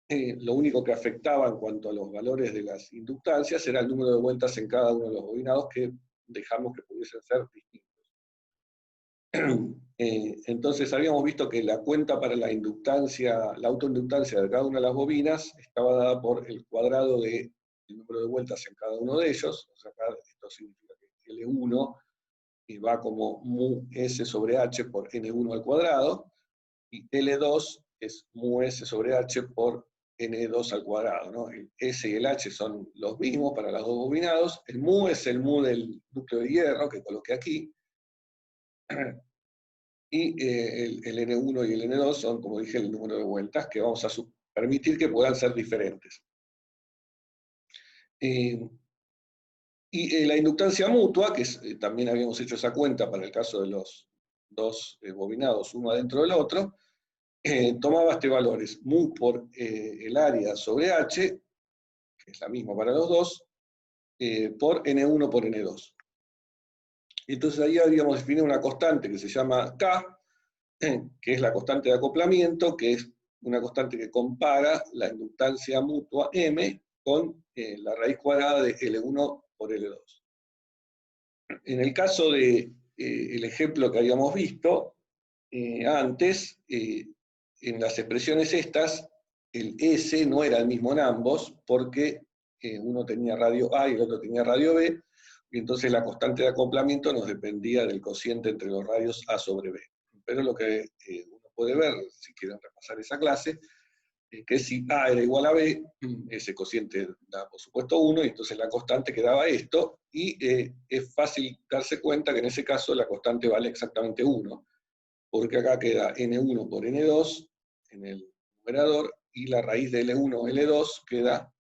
lo único que afectaba en cuanto a los valores de las inductancias era el número de vueltas en cada uno de los bobinados, que dejamos que pudiesen ser distintos. Entonces habíamos visto que la cuenta para la inductancia, la autoinductancia de cada una de las bobinas estaba dada por el cuadrado del número de vueltas en cada uno de ellos. O sea, acá esto significa que L1 va como mu S sobre H por N1 al cuadrado, y L2 es mu S sobre H por N2 al cuadrado, ¿no? El S y el H son los mismos para los dos bobinados. El mu es el mu del núcleo de hierro que coloqué aquí, y el N1 y el N2 son, como dije, el número de vueltas que vamos a permitir que puedan ser diferentes. Y la inductancia mutua, que también habíamos hecho esa cuenta para el caso de los dos bobinados, uno adentro del otro, tomaba este valor, es mu por el área sobre H, que es la misma para los dos, por N1 por N2. Entonces ahí habríamos definido una constante que se llama K, que es la constante de acoplamiento, que es una constante que compara la inductancia mutua M con la raíz cuadrada de L1 por L2. En el caso de el ejemplo que habíamos visto antes, en las expresiones estas, el S no era el mismo en ambos, porque uno tenía radio A y el otro tenía radio B, y entonces la constante de acoplamiento nos dependía del cociente entre los radios A sobre B. Pero lo que uno puede ver, si quieren repasar esa clase, que si A era igual a B, ese cociente da por supuesto 1, y entonces la constante quedaba esto, y es fácil darse cuenta que en ese caso la constante vale exactamente 1, porque acá queda N1 por N2 en el numerador, y la raíz de L1 L2 queda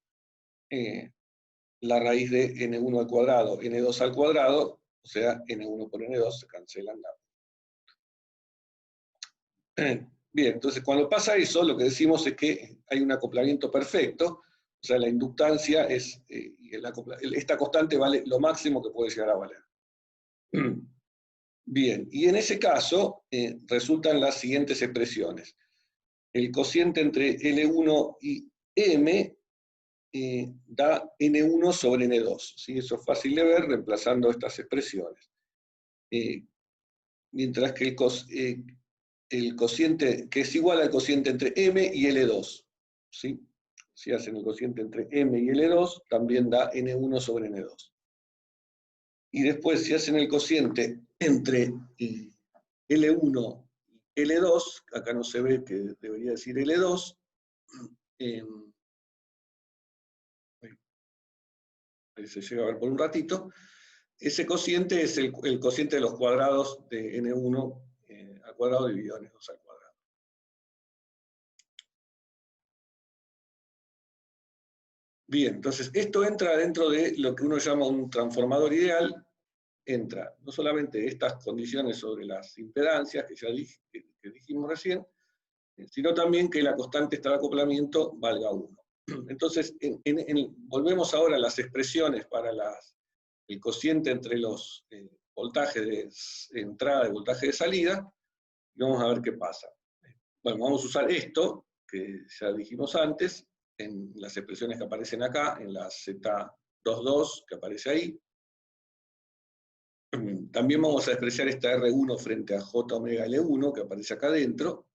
la raíz de N1 al cuadrado, N2 al cuadrado, o sea, N1 por N2 se cancelan la. Bien, entonces cuando pasa eso, lo que decimos es que hay un acoplamiento perfecto, o sea, la inductancia es, esta constante vale lo máximo que puede llegar a valer. Bien, y en ese caso resultan las siguientes expresiones. El cociente entre L1 y M da N1 sobre N2, ¿sí? Eso es fácil de ver reemplazando estas expresiones. Mientras que el cociente, que es igual al cociente entre M y L2, ¿sí? Si hacen el cociente entre M y L2, también da N1 sobre N2. Y después, si hacen el cociente entre L1 y L2, acá no se ve que debería decir L2, ahí se llega a ver por un ratito, ese cociente es el cociente de los cuadrados de N1 al cuadrado dividido en N2 al cuadrado. Bien, entonces esto entra dentro de lo que uno llama un transformador ideal. Entra no solamente estas condiciones sobre las impedancias que ya que dijimos recién, sino también que la constante de acoplamiento valga 1. Entonces, volvemos ahora a las expresiones para el cociente entre los voltajes de entrada y voltaje de salida, y vamos a ver qué pasa. Bueno, vamos a usar esto, que ya dijimos antes, en las expresiones que aparecen acá, en la Z22 que aparece ahí. También vamos a expresar esta R1 frente a J omega L1 que aparece acá adentro.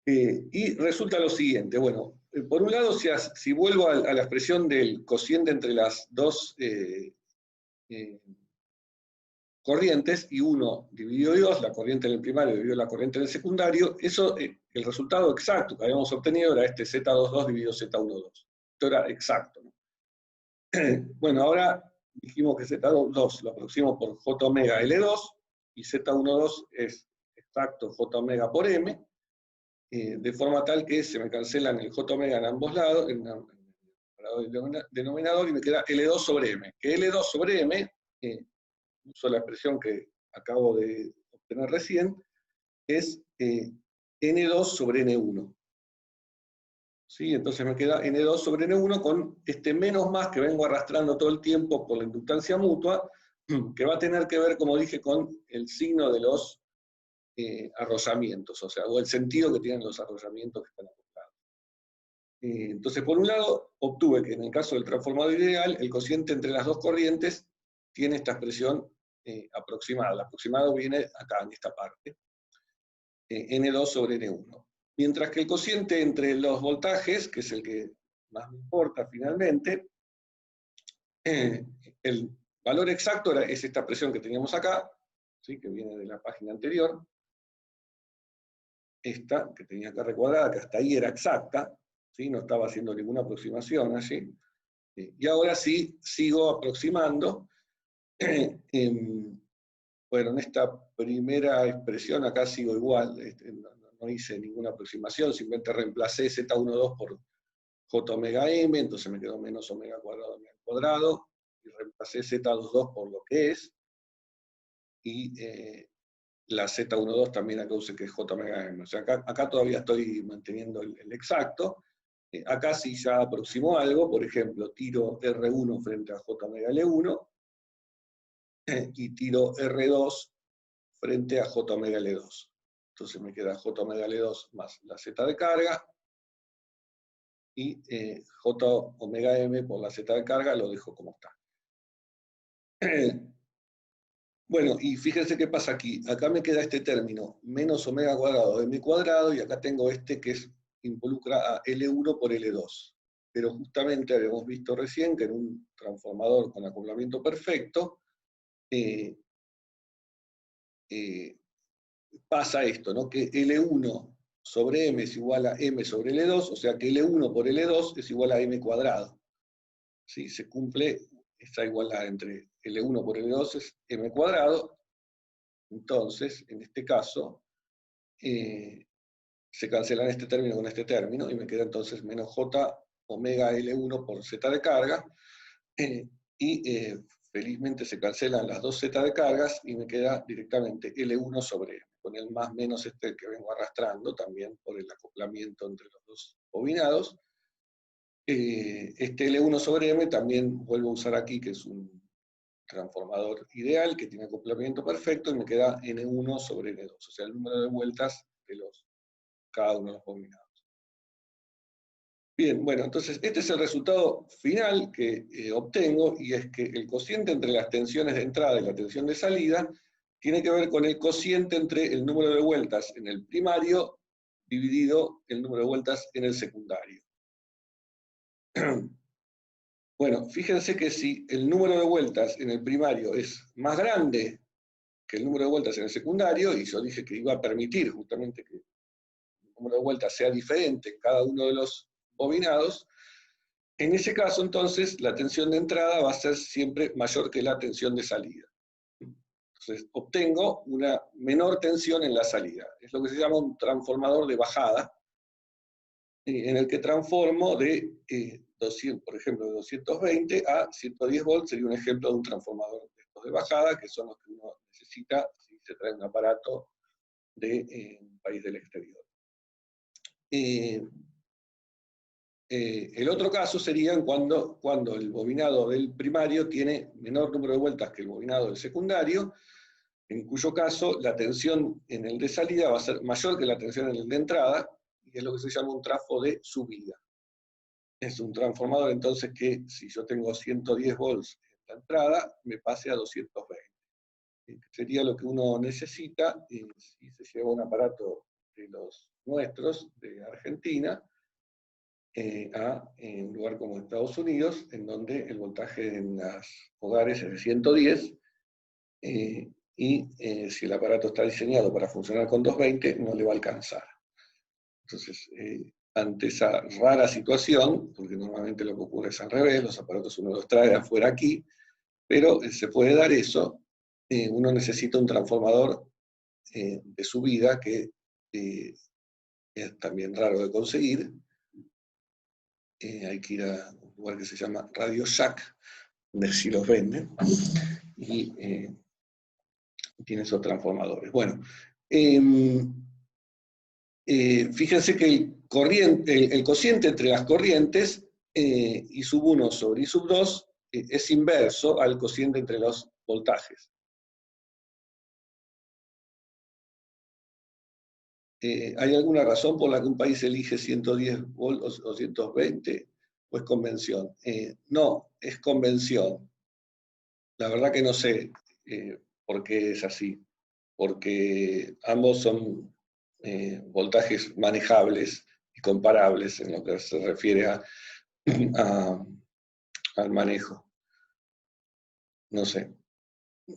Y resulta lo siguiente, bueno, por un lado, si vuelvo a la expresión del cociente entre las dos corrientes, y 1 dividido 2, la corriente en el primario dividido la corriente en el secundario, eso, el resultado exacto que habíamos obtenido era este Z22 dividido Z12. Esto era exacto, ¿no? Bueno, ahora dijimos que Z2 lo aproximo por J omega L2, y Z12 es exacto J omega por M, de forma tal que se me cancelan el J omega en ambos lados, en el denominador, y me queda L2 sobre M. Que L2 sobre M, uso la expresión que acabo de obtener recién, es N2 sobre N1. ¿Sí? Entonces me queda N2 sobre N1 con este menos más que vengo arrastrando todo el tiempo por la inductancia mutua, que va a tener que ver, como dije, con el signo de los arrollamientos, o sea, o el sentido que tienen los arrollamientos que están acoplados. Entonces, por un lado, obtuve que en el caso del transformador ideal, el cociente entre las dos corrientes tiene esta expresión aproximada. El aproximado viene acá, en esta parte, N2 sobre N1. Mientras que el cociente entre los voltajes, que es el que más me importa finalmente, el valor exacto es esta expresión que teníamos acá, ¿sí? Que viene de la página anterior, esta que tenía acá recuadrada, que hasta ahí era exacta, ¿sí? No estaba haciendo ninguna aproximación allí, y ahora sí sigo aproximando. Bueno, en esta primera expresión acá sigo igual, no hice ninguna aproximación, simplemente reemplacé Z12 por J omega M, entonces me quedó menos omega cuadrado omega al cuadrado, y reemplacé Z22 por lo que es, y la Z12 también acá use que es J omega M. O sea, acá todavía estoy manteniendo el exacto. Acá sí ya aproximó algo, por ejemplo, tiro R1 frente a J omega L1, y tiro R2 frente a J omega L2. Entonces me queda J omega L2 más la Z de carga, y J omega M por la Z de carga lo dejo como está. Bueno, y fíjense qué pasa aquí. Acá me queda este término, menos omega cuadrado de m cuadrado, y acá tengo este que involucra a L1 por L2. Pero justamente habíamos visto recién que en un transformador con acoplamiento perfecto, pasa esto, ¿no? Que L1 sobre M es igual a M sobre L2, o sea que L1 por L2 es igual a M cuadrado. ¿Sí? Se cumple esta igualdad entre L1 por L2 es M cuadrado. Entonces, en este caso, se cancelan este término con este término, y me queda entonces menos J omega L1 por Z de carga, y felizmente se cancelan las dos Z de cargas, y me queda directamente L1 sobre M, con el más menos este que vengo arrastrando, también por el acoplamiento entre los dos bobinados. Este L1 sobre M también vuelvo a usar aquí, que es un transformador ideal, que tiene acoplamiento perfecto, y me queda N1 sobre N2, o sea, el número de vueltas de cada uno de los bobinados. Bien, bueno, entonces este es el resultado final que obtengo, y es que el cociente entre las tensiones de entrada y la tensión de salida tiene que ver con el cociente entre el número de vueltas en el primario dividido el número de vueltas en el secundario. Bueno, fíjense que si el número de vueltas en el primario es más grande que el número de vueltas en el secundario, y yo dije que iba a permitir justamente que el número de vueltas sea diferente en cada uno de los bobinados, en ese caso entonces la tensión de entrada va a ser siempre mayor que la tensión de salida. Entonces obtengo una menor tensión en la salida. Es lo que se llama un transformador de bajada, en el que transformo de 200, por ejemplo, de 220 a 110 volts, sería un ejemplo de un transformador de estos de bajada, que son los que uno necesita si se trae un aparato de un país del exterior. El otro caso sería cuando el bobinado del primario tiene menor número de vueltas que el bobinado del secundario, en cuyo caso la tensión en el de salida va a ser mayor que la tensión en el de entrada, y es lo que se llama un trafo de subida. Es un transformador entonces que, si yo tengo 110 volts en la entrada, me pase a 220. Sería lo que uno necesita si se lleva un aparato de los nuestros, de Argentina, a un lugar como Estados Unidos, en donde el voltaje en los hogares es de 110, y si el aparato está diseñado para funcionar con 220, no le va a alcanzar. Entonces, ante esa rara situación, porque normalmente lo que ocurre es al revés, los aparatos uno los trae de afuera aquí, pero se puede dar eso, uno necesita un transformador de subida que es también raro de conseguir. Hay que ir a un lugar que se llama Radio Shack, donde sí los venden, y tiene esos transformadores. Bueno, fíjense que el cociente entre las corrientes, I sub 1 sobre I sub 2, es inverso al cociente entre los voltajes. ¿Hay alguna razón por la que un país elige 110 volts o 120? ¿O es convención? No, es convención. La verdad que no sé por qué es así. Porque ambos son voltajes manejables y comparables en lo que se refiere al manejo. No sé.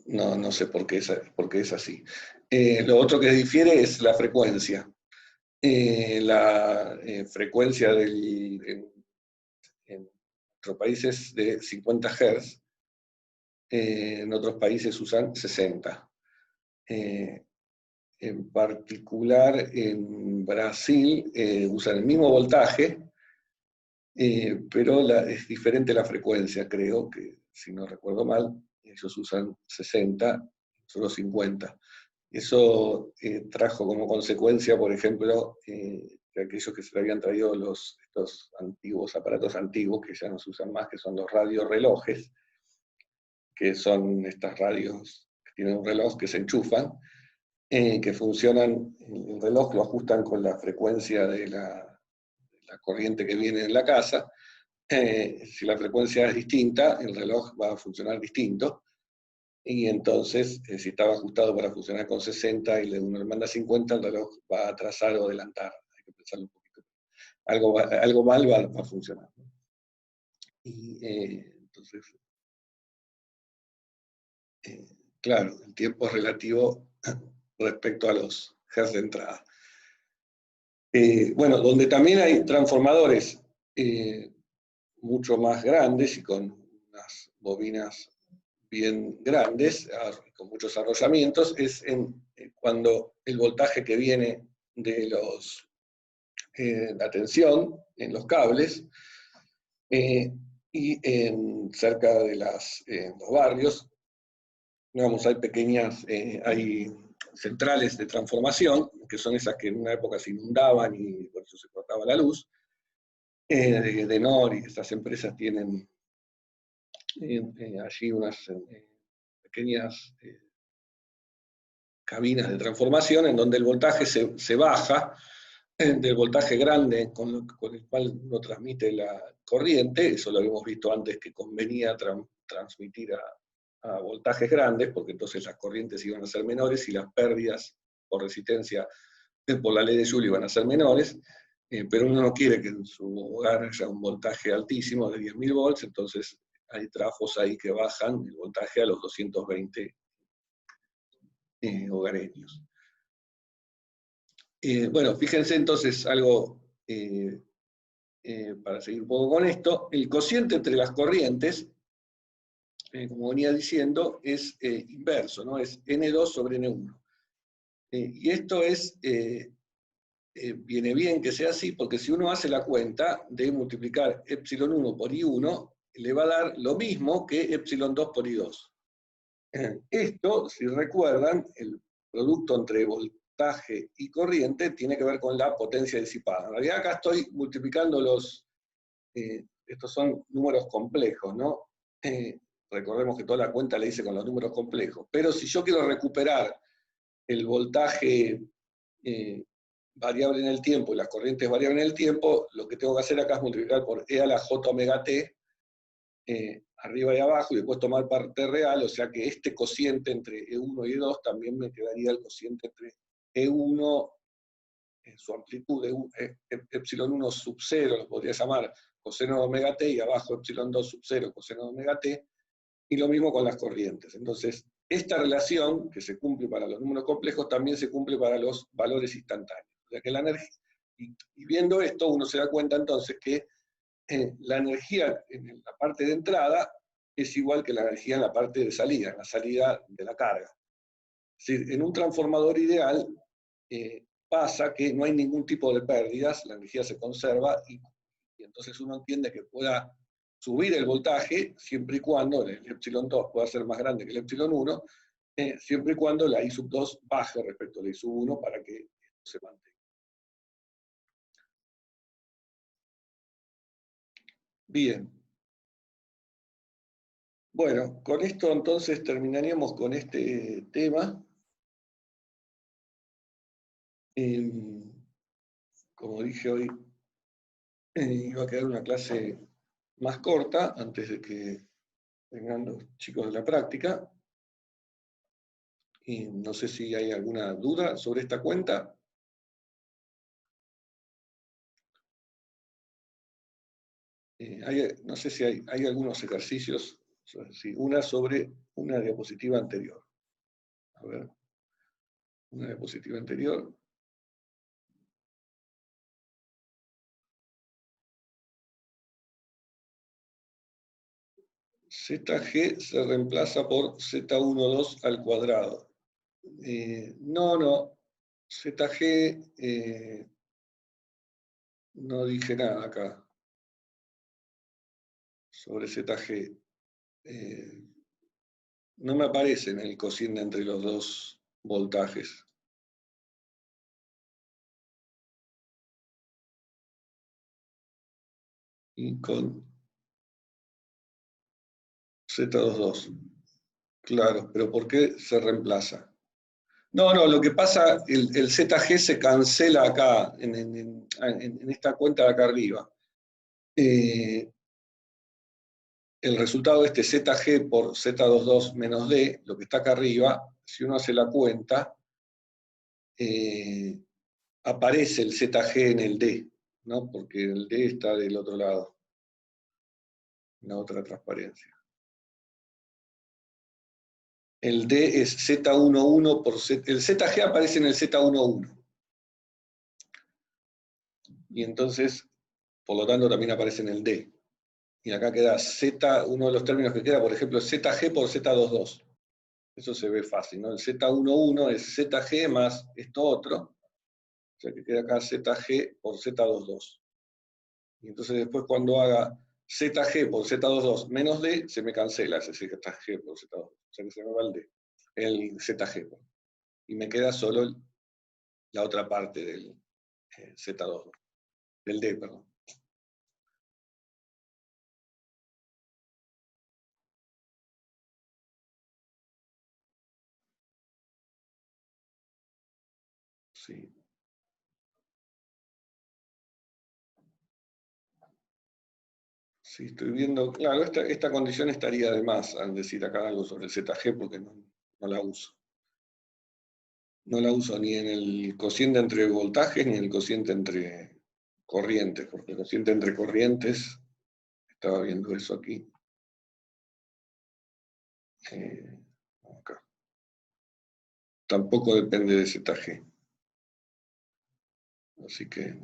No sé por qué es así. Lo otro que difiere es la frecuencia. La frecuencia en nuestros países de 50 Hz, en otros países usan 60. En particular en Brasil usan el mismo voltaje, pero es diferente la frecuencia, creo que, si no recuerdo mal, ellos usan 60, solo 50. Eso trajo como consecuencia, por ejemplo, que aquellos que se le habían traído estos antiguos aparatos antiguos, que ya no se usan más, que son los radiorrelojes, que son estas radios que tienen un reloj que se enchufan, que funcionan, el reloj lo ajustan con la frecuencia de la corriente que viene en la casa. Si la frecuencia es distinta, el reloj va a funcionar distinto, y entonces, si estaba ajustado para funcionar con 60 y uno le manda 50, el reloj va a atrasar o adelantar. Hay que pensarlo un poquito. Algo mal va a funcionar. Y entonces, claro, el tiempo es relativo respecto a los hertz de entrada. Bueno, donde también hay transformadores mucho más grandes y con unas bobinas bien grandes, con muchos arrollamientos, es cuando el voltaje que viene de la tensión en los cables y cerca de los barrios, digamos, hay centrales de transformación, que son esas que en una época se inundaban y por eso se cortaba la luz. De Nor y estas empresas tienen allí unas pequeñas cabinas de transformación en donde el voltaje se baja del voltaje grande con el cual uno transmite la corriente. Eso lo habíamos visto antes, que convenía transmitir a voltajes grandes, porque entonces las corrientes iban a ser menores y las pérdidas por resistencia por la ley de Joule iban a ser menores, pero uno no quiere que en su hogar haya un voltaje altísimo de 10.000 volts, entonces hay trabajos ahí que bajan el voltaje a los 220 hogareños. Bueno, fíjense entonces algo, para seguir un poco con esto, el cociente entre las corrientes, como venía diciendo, es inverso, ¿no? Es N2 sobre N1. Y esto viene bien que sea así, porque si uno hace la cuenta de multiplicar epsilon 1 por I1, le va a dar lo mismo que epsilon 2 por I2. Esto, si recuerdan, el producto entre voltaje y corriente tiene que ver con la potencia disipada. En realidad acá estoy multiplicando estos son números complejos, ¿no? Recordemos que toda la cuenta la hice con los números complejos, pero si yo quiero recuperar el voltaje variable en el tiempo y las corrientes variables en el tiempo, lo que tengo que hacer acá es multiplicar por E a la J omega T, arriba y abajo, y después tomar parte real, o sea que este cociente entre E1 y E2 también me quedaría el cociente entre E1, su amplitud, epsilon 1 sub 0, lo podría llamar coseno de omega T, y abajo epsilon 2 sub 0, coseno de omega T, y lo mismo con las corrientes. Entonces, esta relación que se cumple para los números complejos también se cumple para los valores instantáneos. O sea que la energía, y viendo esto uno se da cuenta entonces que la energía en la parte de entrada es igual que la energía en la parte de salida, en la salida de la carga. Es decir, en un transformador ideal pasa que no hay ningún tipo de pérdidas, la energía se conserva y entonces uno entiende que pueda subir el voltaje siempre y cuando el epsilon 2 pueda ser más grande que el epsilon 1, siempre y cuando la I sub 2 baje respecto a la I sub 1 para que esto se mantenga. Bien. Bueno, con esto entonces terminaríamos con este tema. Como dije hoy, iba a quedar una clase más corta antes de que vengan los chicos de la práctica. Y no sé si hay alguna duda sobre esta cuenta. No sé si hay algunos ejercicios, una sobre una diapositiva anterior. A ver, una diapositiva anterior. ZG se reemplaza por Z12 al cuadrado. No. ZG, no dije nada acá sobre ZG. No me aparece en el cociente entre los dos voltajes. Y con Z22. Claro, pero ¿por qué se reemplaza? No, lo que pasa, el ZG se cancela acá, en esta cuenta de acá arriba. El resultado de este ZG por Z22 menos D, lo que está acá arriba, si uno hace la cuenta, aparece el ZG en el D, ¿no? Porque el D está del otro lado, en la otra transparencia. El D es Z11 por Z, el ZG aparece en el Z11. Y entonces, por lo tanto, también aparece en el D. Y acá queda Z, uno de los términos que queda, por ejemplo, es ZG por Z22. Eso se ve fácil, ¿no? El Z11 es ZG más esto otro, o sea que queda acá ZG por Z22. Y entonces después cuando haga ZG por Z22 menos D, se me cancela ese ZG por Z22. O sea que se me va el D, el ZG. Y me queda solo la otra parte del Z22, del D, perdón. Sí. Sí, estoy viendo, claro, esta condición estaría de más al decir acá algo sobre el ZG porque no la uso. No la uso ni en el cociente entre voltajes ni en el cociente entre corrientes, porque el cociente entre corrientes, estaba viendo eso aquí, acá, tampoco depende de ZG. Así que